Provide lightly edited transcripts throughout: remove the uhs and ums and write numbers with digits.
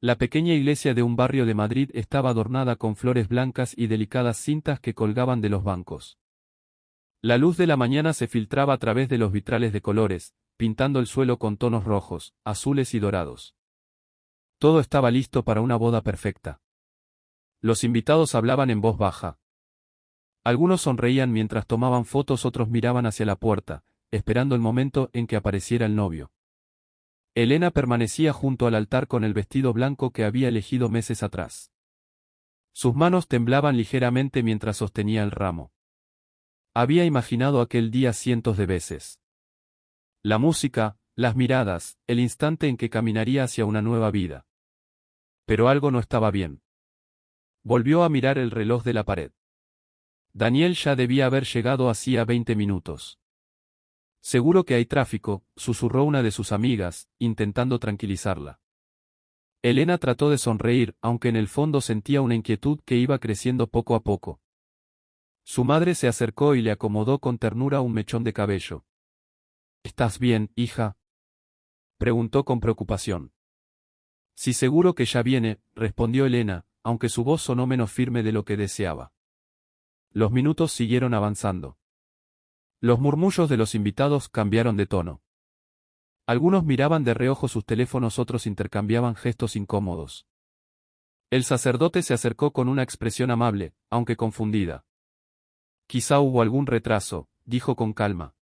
La pequeña iglesia de un barrio de Madrid estaba adornada con flores blancas y delicadas cintas que colgaban de los bancos. La luz de la mañana se filtraba a través de los vitrales de colores, pintando el suelo con tonos rojos, azules y dorados. Todo estaba listo para una boda perfecta. Los invitados hablaban en voz baja. Algunos sonreían mientras tomaban fotos, otros miraban hacia la puerta, esperando el momento en que apareciera el novio. Elena permanecía junto al altar con el vestido blanco que había elegido meses atrás. Sus manos temblaban ligeramente mientras sostenía el ramo. Había imaginado aquel día cientos de veces. La música, las miradas, el instante en que caminaría hacia una nueva vida. Pero algo no estaba bien. Volvió a mirar el reloj de la pared. Daniel ya debía haber llegado hacía 20 minutos. Seguro que hay tráfico, susurró una de sus amigas, intentando tranquilizarla. Elena trató de sonreír, aunque en el fondo sentía una inquietud que iba creciendo poco a poco. Su madre se acercó y le acomodó con ternura un mechón de cabello. ¿Estás bien, hija?, preguntó con preocupación. Sí, seguro que ya viene, respondió Elena, aunque su voz sonó menos firme de lo que deseaba. Los minutos siguieron avanzando. Los murmullos de los invitados cambiaron de tono. Algunos miraban de reojo sus teléfonos, otros intercambiaban gestos incómodos. El sacerdote se acercó con una expresión amable, aunque confundida. Quizá hubo algún retraso, dijo con calma.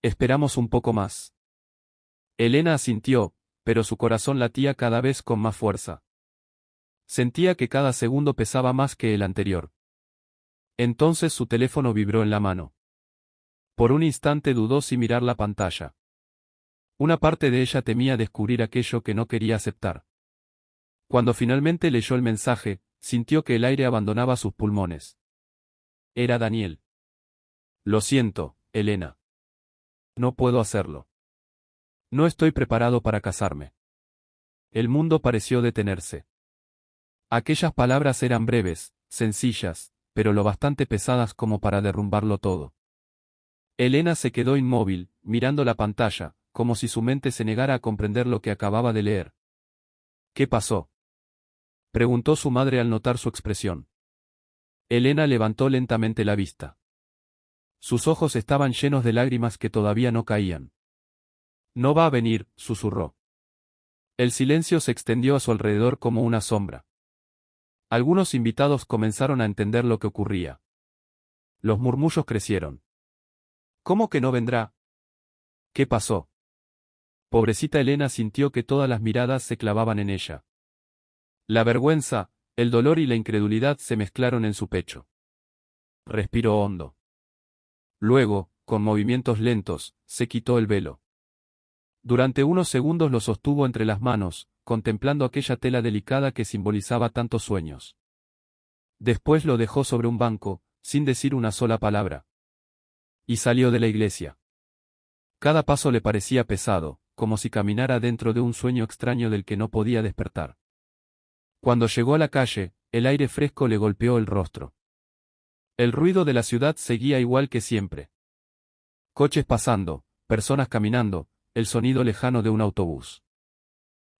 Esperamos un poco más. Elena asintió, pero su corazón latía cada vez con más fuerza. Sentía que cada segundo pesaba más que el anterior. Entonces su teléfono vibró en la mano. Por un instante dudó si mirar la pantalla. Una parte de ella temía descubrir aquello que no quería aceptar. Cuando finalmente leyó el mensaje, sintió que el aire abandonaba sus pulmones. Era Daniel. Lo siento, Elena. No puedo hacerlo. No estoy preparado para casarme. El mundo pareció detenerse. Aquellas palabras eran breves, sencillas, pero lo bastante pesadas como para derrumbarlo todo. Elena se quedó inmóvil, mirando la pantalla, como si su mente se negara a comprender lo que acababa de leer. ¿Qué pasó?, preguntó su madre al notar su expresión. Elena levantó lentamente la vista. Sus ojos estaban llenos de lágrimas que todavía no caían. No va a venir, susurró. El silencio se extendió a su alrededor como una sombra. Algunos invitados comenzaron a entender lo que ocurría. Los murmullos crecieron. ¿Cómo que no vendrá? ¿Qué pasó? Pobrecita Elena sintió que todas las miradas se clavaban en ella. La vergüenza, el dolor y la incredulidad se mezclaron en su pecho. Respiró hondo. Luego, con movimientos lentos, se quitó el velo. Durante unos segundos lo sostuvo entre las manos, contemplando aquella tela delicada que simbolizaba tantos sueños. Después lo dejó sobre un banco, sin decir una sola palabra. Y salió de la iglesia. Cada paso le parecía pesado, como si caminara dentro de un sueño extraño del que no podía despertar. Cuando llegó a la calle, el aire fresco le golpeó el rostro. El ruido de la ciudad seguía igual que siempre. Coches pasando, personas caminando, el sonido lejano de un autobús.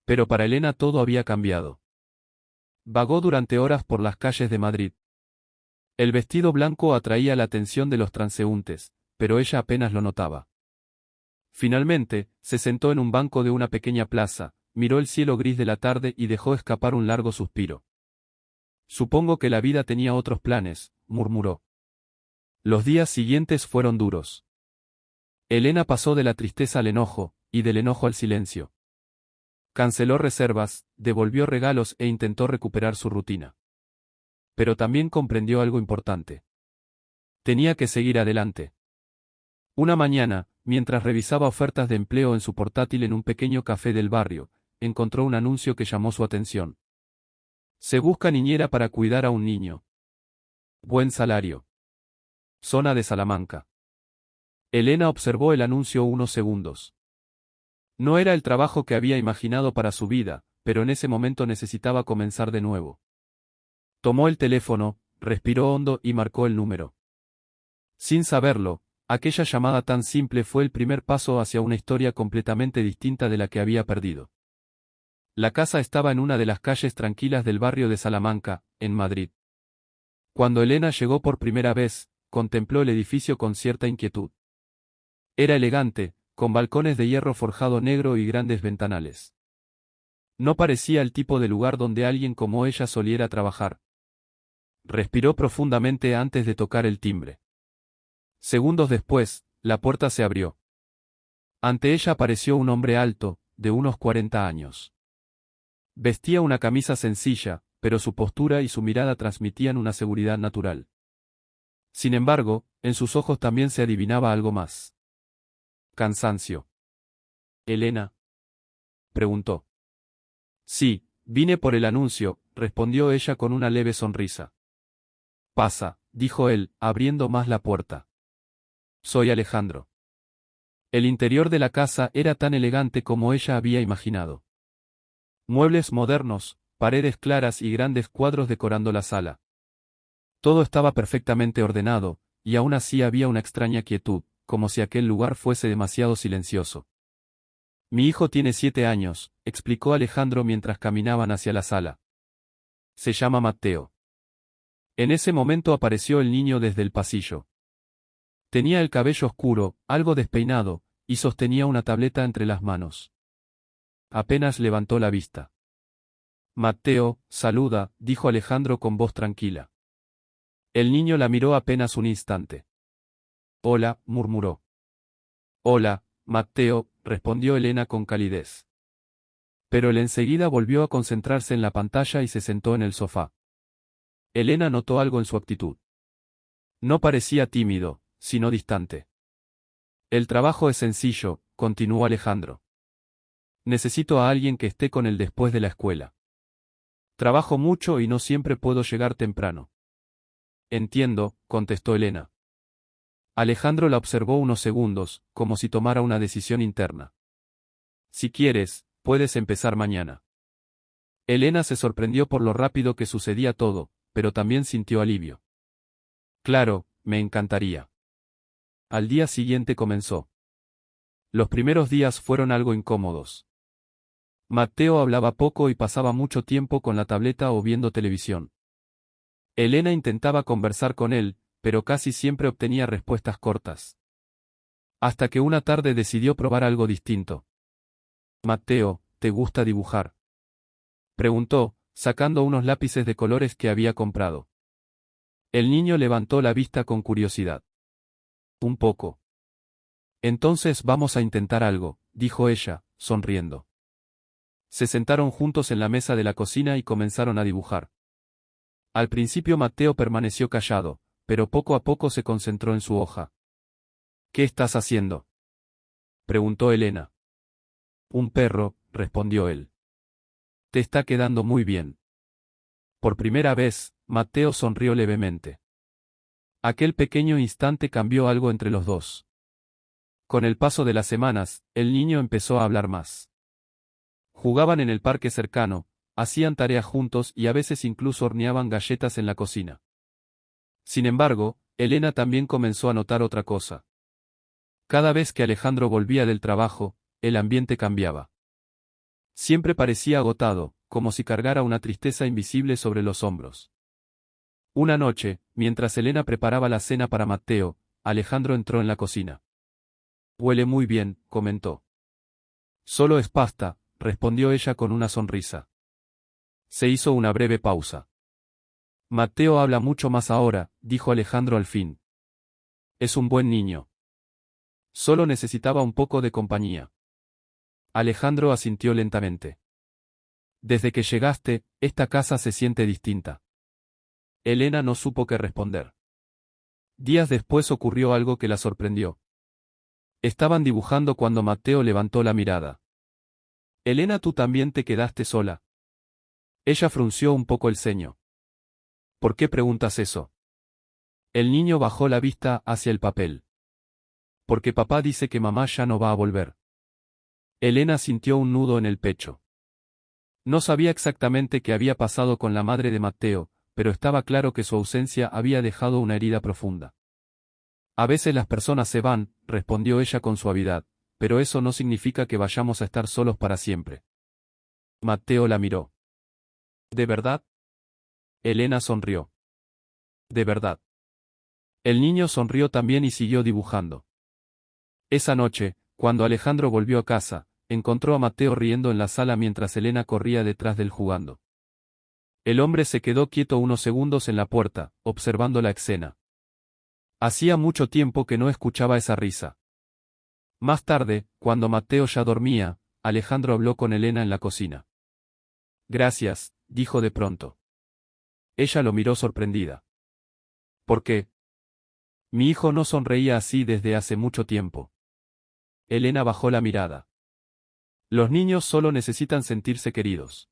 Pero para Elena todo había cambiado. Vagó durante horas por las calles de Madrid. El vestido blanco atraía la atención de los transeúntes, pero ella apenas lo notaba. Finalmente, se sentó en un banco de una pequeña plaza, miró el cielo gris de la tarde y dejó escapar un largo suspiro. Supongo que la vida tenía otros planes, murmuró. Los días siguientes fueron duros. Elena pasó de la tristeza al enojo, y del enojo al silencio. Canceló reservas, devolvió regalos e intentó recuperar su rutina. Pero también comprendió algo importante. Tenía que seguir adelante. Una mañana, mientras revisaba ofertas de empleo en su portátil en un pequeño café del barrio, encontró un anuncio que llamó su atención. Se busca niñera para cuidar a un niño. Buen salario. Zona de Salamanca. Elena observó el anuncio unos segundos. No era el trabajo que había imaginado para su vida, pero en ese momento necesitaba comenzar de nuevo. Tomó el teléfono, respiró hondo y marcó el número. Sin saberlo, aquella llamada tan simple fue el primer paso hacia una historia completamente distinta de la que había perdido. La casa estaba en una de las calles tranquilas del barrio de Salamanca, en Madrid. Cuando Elena llegó por primera vez, contempló el edificio con cierta inquietud. Era elegante, con balcones de hierro forjado negro y grandes ventanales. No parecía el tipo de lugar donde alguien como ella soliera trabajar. Respiró profundamente antes de tocar el timbre. Segundos después, la puerta se abrió. Ante ella apareció un hombre alto, de unos 40 años. Vestía una camisa sencilla, pero su postura y su mirada transmitían una seguridad natural. Sin embargo, en sus ojos también se adivinaba algo más. Cansancio. ¿Elena? Preguntó. Sí, vine por el anuncio, respondió ella con una leve sonrisa. Pasa, dijo él, abriendo más la puerta. Soy Alejandro. El interior de la casa era tan elegante como ella había imaginado. Muebles modernos, paredes claras y grandes cuadros decorando la sala. Todo estaba perfectamente ordenado, y aún así había una extraña quietud, como si aquel lugar fuese demasiado silencioso. Mi hijo tiene 7 años, explicó Alejandro mientras caminaban hacia la sala. Se llama Matteo. En ese momento apareció el niño desde el pasillo. Tenía el cabello oscuro, algo despeinado, y sostenía una tableta entre las manos. Apenas levantó la vista. Matteo, saluda, dijo Alejandro con voz tranquila. El niño la miró apenas un instante. Hola, murmuró. Hola, Matteo, respondió Elena con calidez. Pero él enseguida volvió a concentrarse en la pantalla y se sentó en el sofá. Elena notó algo en su actitud. No parecía tímido, sino distante. El trabajo es sencillo, continuó Alejandro. Necesito a alguien que esté con él después de la escuela. Trabajo mucho y no siempre puedo llegar temprano. Entiendo, contestó Elena. Alejandro la observó unos segundos, como si tomara una decisión interna. Si quieres, puedes empezar mañana. Elena se sorprendió por lo rápido que sucedía todo, pero también sintió alivio. Claro, me encantaría. Al día siguiente comenzó. Los primeros días fueron algo incómodos. Matteo hablaba poco y pasaba mucho tiempo con la tableta o viendo televisión. Elena intentaba conversar con él, pero casi siempre obtenía respuestas cortas. Hasta que una tarde decidió probar algo distinto. Matteo, ¿te gusta dibujar?, preguntó, sacando unos lápices de colores que había comprado. El niño levantó la vista con curiosidad. Un poco. Entonces vamos a intentar algo, dijo ella, sonriendo. Se sentaron juntos en la mesa de la cocina y comenzaron a dibujar. Al principio Matteo permaneció callado, pero poco a poco se concentró en su hoja. ¿Qué estás haciendo?, preguntó Elena. Un perro, respondió él. Te está quedando muy bien. Por primera vez, Matteo sonrió levemente. Aquel pequeño instante cambió algo entre los dos. Con el paso de las semanas, el niño empezó a hablar más. Jugaban en el parque cercano, hacían tareas juntos y a veces incluso horneaban galletas en la cocina. Sin embargo, Elena también comenzó a notar otra cosa. Cada vez que Alejandro volvía del trabajo, el ambiente cambiaba. Siempre parecía agotado, como si cargara una tristeza invisible sobre los hombros. Una noche, mientras Elena preparaba la cena para Matteo, Alejandro entró en la cocina. Huele muy bien, comentó. Solo es pasta, respondió ella con una sonrisa. Se hizo una breve pausa. Matteo habla mucho más ahora, dijo Alejandro al fin. Es un buen niño. Solo necesitaba un poco de compañía. Alejandro asintió lentamente. Desde que llegaste, esta casa se siente distinta. Elena no supo qué responder. Días después ocurrió algo que la sorprendió. Estaban dibujando cuando Matteo levantó la mirada. Elena, ¿tú también te quedaste sola? Ella frunció un poco el ceño. ¿Por qué preguntas eso? El niño bajó la vista hacia el papel. Porque papá dice que mamá ya no va a volver. Elena sintió un nudo en el pecho. No sabía exactamente qué había pasado con la madre de Matteo, pero estaba claro que su ausencia había dejado una herida profunda. A veces las personas se van, respondió ella con suavidad, pero eso no significa que vayamos a estar solos para siempre. Matteo la miró. ¿De verdad? Elena sonrió. De verdad. El niño sonrió también y siguió dibujando. Esa noche, cuando Alejandro volvió a casa, encontró a Matteo riendo en la sala mientras Elena corría detrás de él jugando. El hombre se quedó quieto unos segundos en la puerta, observando la escena. Hacía mucho tiempo que no escuchaba esa risa. Más tarde, cuando Matteo ya dormía, Alejandro habló con Elena en la cocina. Gracias, dijo de pronto. Ella lo miró sorprendida. ¿Por qué? Mi hijo no sonreía así desde hace mucho tiempo. Elena bajó la mirada. Los niños solo necesitan sentirse queridos.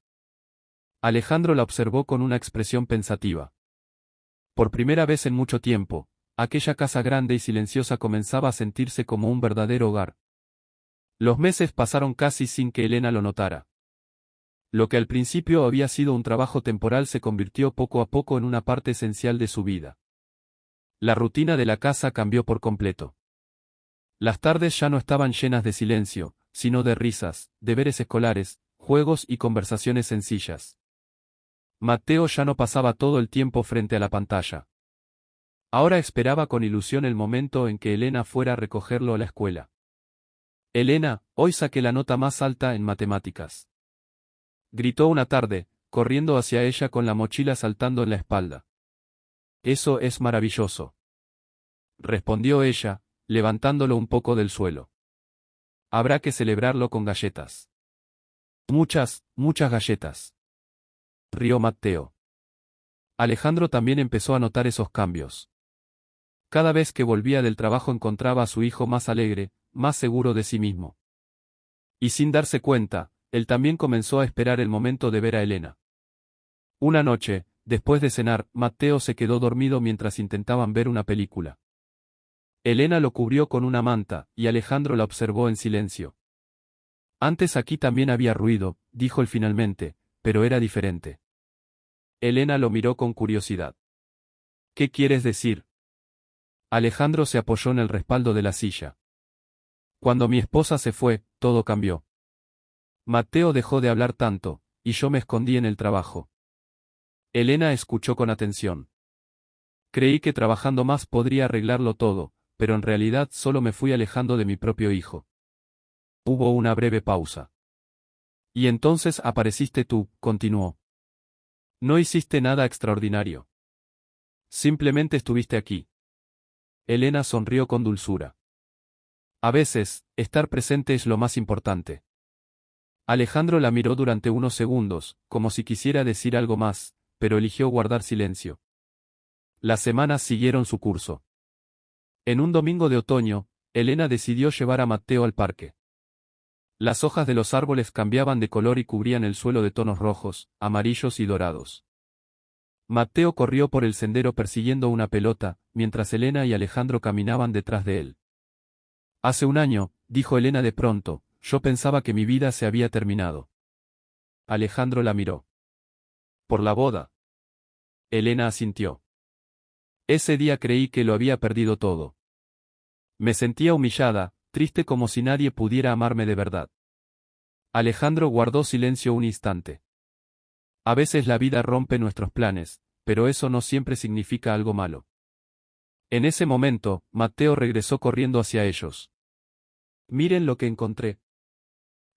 Alejandro la observó con una expresión pensativa. Por primera vez en mucho tiempo, aquella casa grande y silenciosa comenzaba a sentirse como un verdadero hogar. Los meses pasaron casi sin que Elena lo notara. Lo que al principio había sido un trabajo temporal se convirtió poco a poco en una parte esencial de su vida. La rutina de la casa cambió por completo. Las tardes ya no estaban llenas de silencio, sino de risas, deberes escolares, juegos y conversaciones sencillas. Matteo ya no pasaba todo el tiempo frente a la pantalla. Ahora esperaba con ilusión el momento en que Elena fuera a recogerlo a la escuela. Elena, hoy saqué la nota más alta en matemáticas. Gritó una tarde, corriendo hacia ella con la mochila saltando en la espalda. Eso es maravilloso. Respondió ella, levantándolo un poco del suelo. Habrá que celebrarlo con galletas. Muchas, muchas galletas. Rió Matteo. Alejandro también empezó a notar esos cambios. Cada vez que volvía del trabajo encontraba a su hijo más alegre, más seguro de sí mismo. Y sin darse cuenta, él también comenzó a esperar el momento de ver a Elena. Una noche, después de cenar, Matteo se quedó dormido mientras intentaban ver una película. Elena lo cubrió con una manta, y Alejandro la observó en silencio. Antes aquí también había ruido, dijo él finalmente, pero era diferente. Elena lo miró con curiosidad. ¿Qué quieres decir? Alejandro se apoyó en el respaldo de la silla. Cuando mi esposa se fue, todo cambió. Matteo dejó de hablar tanto, y yo me escondí en el trabajo. Elena escuchó con atención. Creí que trabajando más podría arreglarlo todo, pero en realidad solo me fui alejando de mi propio hijo. Hubo una breve pausa. Y entonces apareciste tú, continuó. No hiciste nada extraordinario. Simplemente estuviste aquí. Elena sonrió con dulzura. A veces, estar presente es lo más importante. Alejandro la miró durante unos segundos, como si quisiera decir algo más, pero eligió guardar silencio. Las semanas siguieron su curso. En un domingo de otoño, Elena decidió llevar a Matteo al parque. Las hojas de los árboles cambiaban de color y cubrían el suelo de tonos rojos, amarillos y dorados. Matteo corrió por el sendero persiguiendo una pelota, mientras Elena y Alejandro caminaban detrás de él. Hace un año, dijo Elena de pronto, yo pensaba que mi vida se había terminado. Alejandro la miró. ¿Por la boda? Elena asintió. Ese día creí que lo había perdido todo. Me sentía humillada, triste como si nadie pudiera amarme de verdad. Alejandro guardó silencio un instante. A veces la vida rompe nuestros planes, pero eso no siempre significa algo malo. En ese momento, Matteo regresó corriendo hacia ellos. Miren lo que encontré.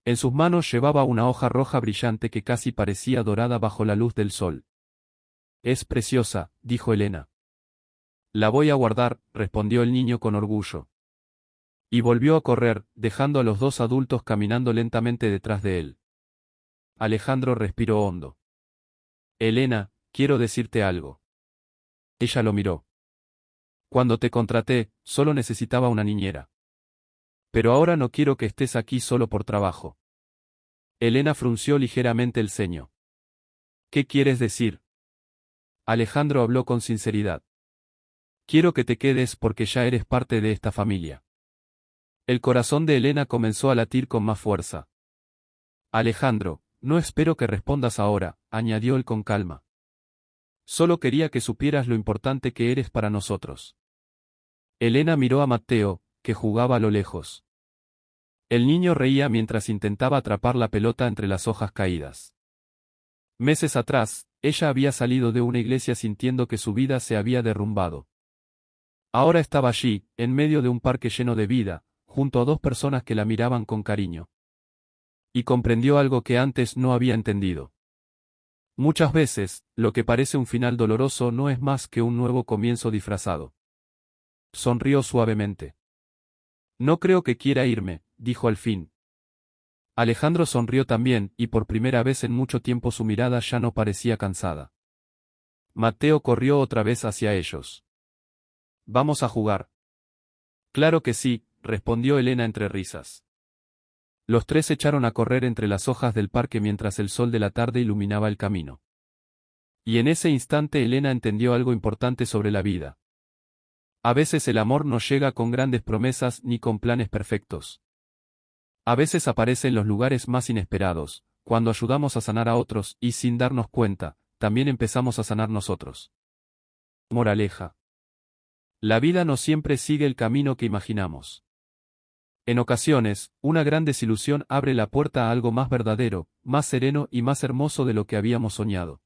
En sus manos llevaba una hoja roja brillante que casi parecía dorada bajo la luz del sol. Es preciosa, dijo Elena. La voy a guardar, respondió el niño con orgullo. Y volvió a correr, dejando a los dos adultos caminando lentamente detrás de él. Alejandro respiró hondo. Elena, quiero decirte algo. Ella lo miró. Cuando te contraté, solo necesitaba una niñera. Pero ahora no quiero que estés aquí solo por trabajo. Elena frunció ligeramente el ceño. ¿Qué quieres decir? Alejandro habló con sinceridad. Quiero que te quedes porque ya eres parte de esta familia. El corazón de Elena comenzó a latir con más fuerza. Alejandro, no espero que respondas ahora, añadió él con calma. Solo quería que supieras lo importante que eres para nosotros. Elena miró a Matteo, que jugaba a lo lejos. El niño reía mientras intentaba atrapar la pelota entre las hojas caídas. Meses atrás, ella había salido de una iglesia sintiendo que su vida se había derrumbado. Ahora estaba allí, en medio de un parque lleno de vida, junto a dos personas que la miraban con cariño. Y comprendió algo que antes no había entendido. Muchas veces, lo que parece un final doloroso no es más que un nuevo comienzo disfrazado. Sonrió suavemente. No creo que quiera irme, dijo al fin. Alejandro sonrió también, y por primera vez en mucho tiempo su mirada ya no parecía cansada. Mateo corrió otra vez hacia ellos. ¿Vamos a jugar? Claro que sí, respondió Elena entre risas. Los tres echaron a correr entre las hojas del parque mientras el sol de la tarde iluminaba el camino. Y en ese instante Elena entendió algo importante sobre la vida. A veces el amor no llega con grandes promesas ni con planes perfectos. A veces aparece en los lugares más inesperados, cuando ayudamos a sanar a otros y sin darnos cuenta, también empezamos a sanar nosotros. Moraleja. La vida no siempre sigue el camino que imaginamos. En ocasiones, una gran desilusión abre la puerta a algo más verdadero, más sereno y más hermoso de lo que habíamos soñado.